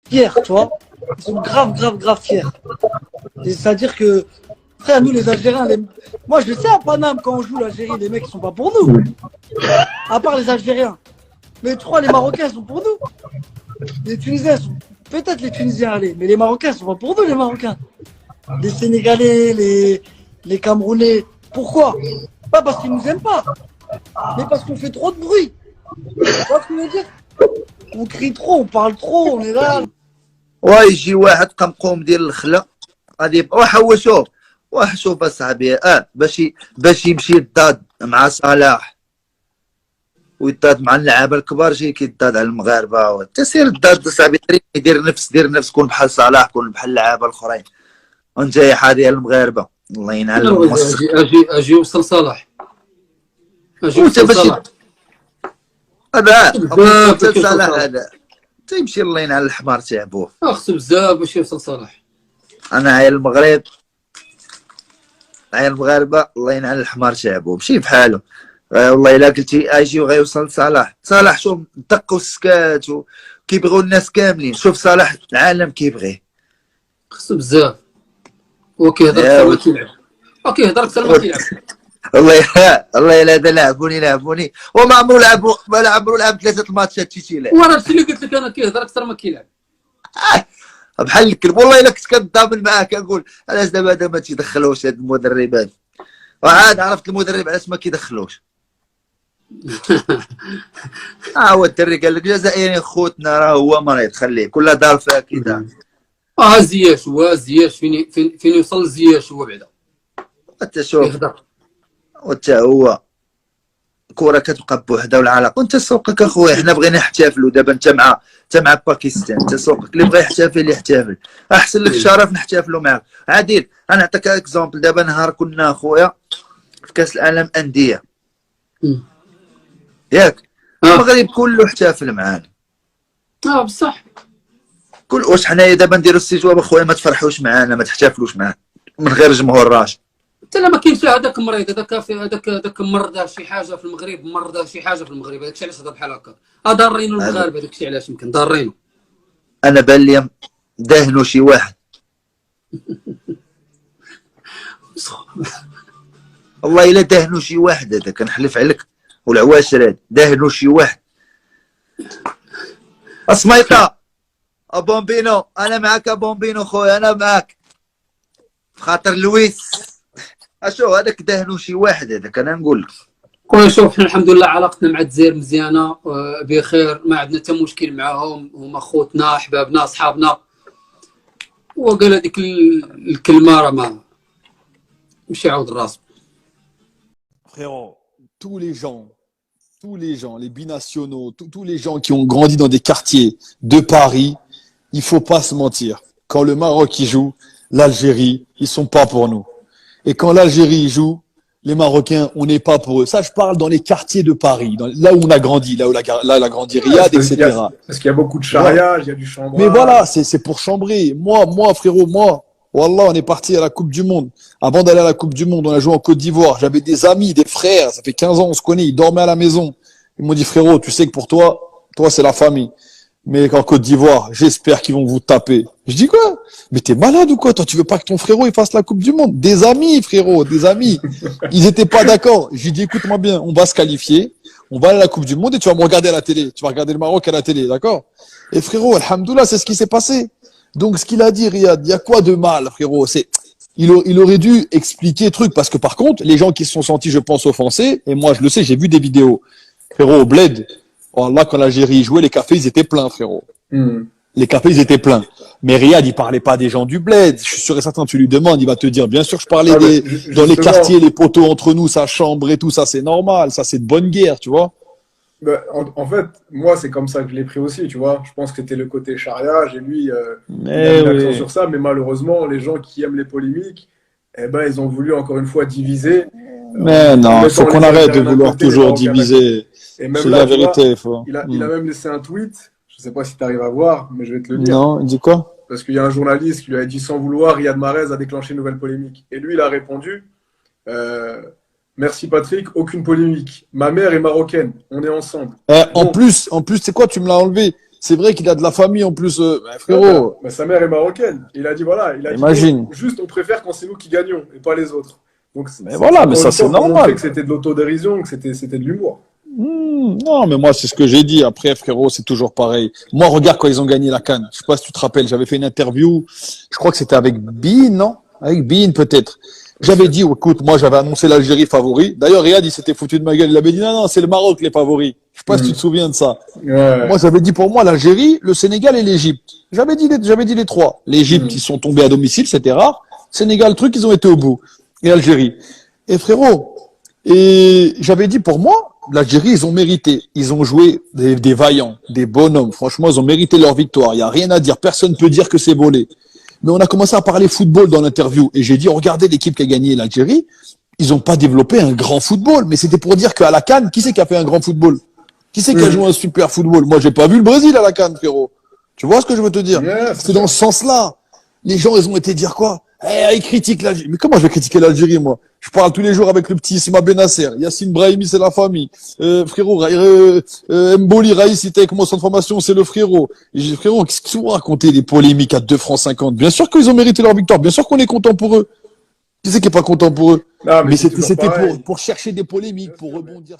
fiers, tu vois. Ils sont grave, grave, grave fiers. C'est-à-dire que, frère, nous les Algériens, moi je le sais à Paname, quand on joue l'Algérie, les mecs ils sont pas pour nous. À part les Algériens. Mais tu crois les Marocains sont pour nous? Les Tunisiens sont. Peut-être les Tunisiens, allez, mais les Marocains sont pas pour nous, les Marocains. Les Sénégalais, les Camerounais. Pourquoi? Pas parce qu'ils nous aiment pas, mais parce qu'on fait trop de bruit. Tu vois ce que je veux dire? On crie trop, on parle trop, on est là. ويجي واحد قمقوم ديال الخلا غادي هو شوف اصاحبي باش يمشي يضاد مع صلاح ويضاد مع اللعابه الكبار جاي كيضاد على المغاربه تسير الضاد صاحبي دير نفس كون بحال صلاح كون بحال اللعابه الاخرين وانت حادي على المغاربه الله ينعل الموسخ اجي وصل صلاح اجي وانت وصل باش صلاح هذا صلاح هذا تيمشي الله ينعل الحمار تاع بوه خصو بزاف باش يوصل صلاح. انا عيال المغرب عيال المغاربه الله ينعل الحمار تاع بوه مشي بحالو والله الا قلتي اجي وغيوصل صلاح شوف دق وسكات كيبغيو الناس كاملين شوف صلاح العالم كيبغيه خصو بزاف وكيهضر اكثر ما كيلعب وكيهضر اكثر ما كيلعب والله الا هذا لعبوني وما عمرو لعب 3 الماتشات شي لاعب وراه هادشي اللي قلت لك انا كيهضر اكثر ما كيلعب بحال الكلب والله الا كنت كنضامن معاه كنقول علاش دابا ما تيدخلوش هاد المدربات وعاد عرفت المدرب علاش ما كيدخلوش هو الدري قال لك جزائري خوتنا راه هو مريض خليه كل دار فيها كذا زياش فين يوصل زياش هو بعدا انت شوف وتا هو كره كتبقى بوحده والعلاقه وانت سوقك اخويا حنا بغينا نحتفلوا دابا انت مع باكستان انت سوقك اللي بغى يحتفل يحتفل احسن لك الشرف نحتفلوا معاك عادل انا نعطيك اكزومبل دابا نهار كنا اخويا في كاس العالم انديه ياك المغرب كله احتفل معانا بصح واش حنايا دابا نديروا الاستجواب اخويا ما تفرحوش معانا ما تحتفلوش معانا من غير جمهور راشد حتى لا ما كاينش هذاك مريض هذاك مرض شي حاجه في المغرب هذاك الشيء علاش هضر بحال هكا ضارينو المغاربه داك الشيء علاش يمكن ضارينو انا بان لي داهنوا شي واحد والله الا داهنوا شي واحد هذا كنحلف عليك والعواشر داهنوا شي واحد اسميطه بومبينو انا معاك بومبينو خويا انا معاك خاطر لويس اشو هذاك داهنوا شي واحد هذاك انا نقول لك خويا شوف حنا الحمد لله علاقتنا مع الجزائر مزيانه بخير ما عندنا حتى مشكل معاهم هما خوتنا احبابنا اصحابنا وقال هذيك الكلمه راه ما ماشي عاود الراس. Frérot, tous les gens, les binationaux, tous les gens qui ont grandi dans des quartiers de Paris, il faut pas se mentir. Quand le Maroc y joue, l'Algérie, ils sont pas pour nous. Et quand l'Algérie joue, les Marocains, on n'est pas pour eux. Ça, je parle dans les quartiers de Paris, là où on a grandi, là où a grandi Riyad, etc. Parce qu'il y a beaucoup de charriage, il y a du chambrage. Mais voilà, c'est pour chambrer. Moi, frérot, Wallah, on est parti à la Coupe du Monde. Avant d'aller à la Coupe du Monde, on a joué en Côte d'Ivoire. J'avais des amis, des frères. Ça fait 15 ans, on se connaît. Ils dormaient à la maison. Ils m'ont dit, frérot, tu sais que pour toi, c'est la famille. Mais qu'en Côte d'Ivoire, j'espère qu'ils vont vous taper. Je dis quoi? Mais t'es malade ou quoi? Toi, tu veux pas que ton frérot il fasse la Coupe du Monde? Des amis, frérot, des amis. Ils étaient pas d'accord. J'ai dit, écoute-moi bien, on va se qualifier. On va aller à la Coupe du Monde et tu vas me regarder à la télé. Tu vas regarder le Maroc à la télé, d'accord? Et frérot, alhamdoulilah, c'est ce qui s'est passé. Donc, ce qu'il a dit, Riyad, il y a quoi de mal, frérot? Il aurait dû expliquer truc parce que par contre, les gens qui se sont sentis, je pense, offensés, et moi, je le sais, j'ai vu des vidéos. Frérot, au Bled, oh là, quand l'Algérie jouait, les cafés, ils étaient pleins, frérot. Les cafés, ils étaient pleins. Mais Riyad, il parlait pas des gens du Bled. Je suis sûr et certain, tu lui demandes, il va te dire, bien sûr, je parlais dans les quartiers, les poteaux entre nous, ça chambre et tout, ça, c'est normal. Ça, c'est de bonne guerre, tu vois. Bah, en fait, moi, c'est comme ça que je l'ai pris aussi, tu vois. Je pense que c'était le côté chariage et lui, il a mis l'accent sur ça. Mais malheureusement, les gens qui aiment les polémiques, eh ben, ils ont voulu encore une fois diviser. Mais non, il faut qu'on arrête de vouloir toujours diviser. C'est la vérité. Il a même laissé un tweet. Je sais pas si tu arrives à voir, mais je vais te le dire. Non, il dit quoi? Parce qu'il y a un journaliste qui lui a dit sans vouloir, Riyad Mahrez a déclenché une nouvelle polémique. Et lui, il a répondu merci Patrick, aucune polémique. Ma mère est marocaine, on est ensemble. En plus, c'est quoi? Tu me l'as enlevé. C'est vrai qu'il a de la famille en plus, Ouais, frérot. sa mère est marocaine. Il a dit, voilà, il a dit, Imagine. juste on préfère quand c'est nous qui gagnons et pas les autres. Donc, Mais voilà, mais encore ça une fois, c'est pour montrer normal. que c'était de l'autodérision, que c'était de l'humour. Non, mais moi, c'est ce que j'ai dit. Après, frérot, c'est toujours pareil. Moi, regarde quand ils ont gagné la CAN. Je sais pas si tu te rappelles, j'avais fait une interview. Je crois que c'était avec Bean, non? Avec Bean, peut-être. J'avais dit, écoute, moi, j'avais annoncé l'Algérie favori. D'ailleurs, Riyad, il s'était foutu de ma gueule. Il avait dit, non, non, c'est le Maroc, les favoris. Je sais pas si tu te souviens de ça. Ouais. Moi, j'avais dit pour moi l'Algérie, le Sénégal et l'Égypte. J'avais dit les trois. L'Égypte, ils sont tombés à domicile, c'était rare. Sénégal, truc, ils ont été au bout. Et Algérie. Et frérot, et j'avais dit pour moi, l'Algérie, ils ont mérité. Ils ont joué des vaillants, des bonhommes. Franchement, ils ont mérité leur victoire. Il y a rien à dire. Personne ne peut dire que c'est volé. Mais on a commencé à parler football dans l'interview. Et j'ai dit, regardez l'équipe qui a gagné l'Algérie. Ils n'ont pas développé un grand football. Mais c'était pour dire qu'à la CAN, qui c'est qui a fait un grand football? Qui c'est qui a joué un super football? Moi, j'ai pas vu le Brésil à la CAN, frérot. Tu vois ce que je veux te dire? C'est dans ce sens-là. Les gens, ils ont été dire quoi? Ils critiquent l'Algérie. Mais comment je vais critiquer l'Algérie, moi? Je parle tous les jours avec le petit Isma Benasser. Yassine Brahimi, c'est la famille. Frérot, Mboli, Raïs, il était avec moi en centre de formation, c'est le frérot. Et j'ai dit, frérot, qu'est-ce que vous racontez des polémiques à 2 francs 50? Bien sûr qu'ils ont mérité leur victoire. Bien sûr qu'on est content pour eux. Qui c'est qui est pas content pour eux? Non, Mais c'est c'était toujours pareil. pour chercher des polémiques, pour rebondir.